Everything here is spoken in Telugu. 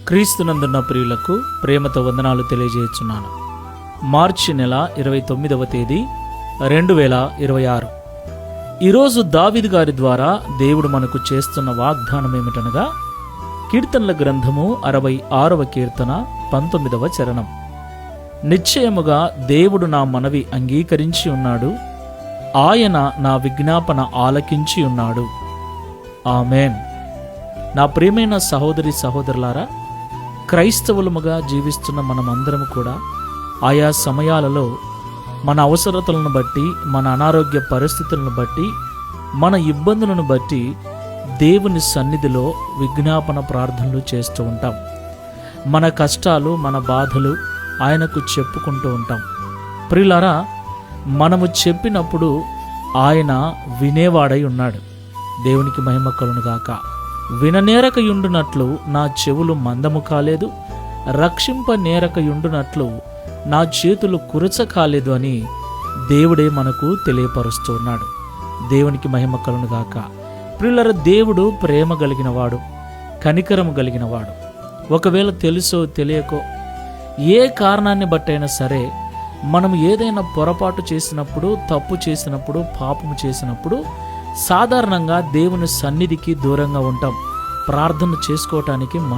క్రీస్తునందున్న ప్రియులకు ప్రేమతో వందనాలు తెలియజేస్తున్నాను. మార్చి నెల 29వ తేదీ 2026. ఈరోజు దావీదు గారి ద్వారా దేవుడు మనకు చేస్తున్న వాగ్దానం ఏమిటనగా, కీర్తనల గ్రంథము 66వ కీర్తన 19వ చరణం. నిశ్చయముగా దేవుడు నా మనవి అంగీకరించి ఉన్నాడు, ఆయన నా విజ్ఞాపన ఆలకించి ఉన్నాడు. ఆమేన్. నా ప్రియమైన సహోదరి సహోదరులారా, క్రైస్తవులముగా జీవిస్తున్న మనమందరం కూడా ఆయా సమయాలలో మన అవసరతలను బట్టి, మన అనారోగ్య పరిస్థితులను బట్టి, మన ఇబ్బందులను బట్టి దేవుని సన్నిధిలో విజ్ఞాపన ప్రార్థనలు చేస్తూ ఉంటాం. మన కష్టాలు, మన బాధలు ఆయనకు చెప్పుకుంటూ ఉంటాం. ప్రియులారా, మనము చెప్పినప్పుడు ఆయన వినేవాడై ఉన్నాడు. దేవునికి మహిమ కలుగును గాక. విననేరకయుండునట్లు నా చెవులు మందము కాలేదు, రక్షింపనేరకయుండునట్లు నా చేతులు కురచ కాలేదు అని దేవుడే మనకు తెలియపరుస్తూ ఉన్నాడు. దేవునికి మహిమ కలుగును గాక. ప్రియులారా, దేవుడు ప్రేమ కలిగినవాడు, కనికరము కలిగినవాడు. ఒకవేళ తెలుసో తెలియకో ఏ కారణాన్ని బట్టైనా సరే మనం ఏదైనా పొరపాటు చేసినప్పుడు, తప్పు చేసినప్పుడు, పాపము చేసినప్పుడు సాధారణంగా దేవుని సన్నిధికి దూరంగా ఉంటాం. ప్రార్థన చేసుకోవటానికి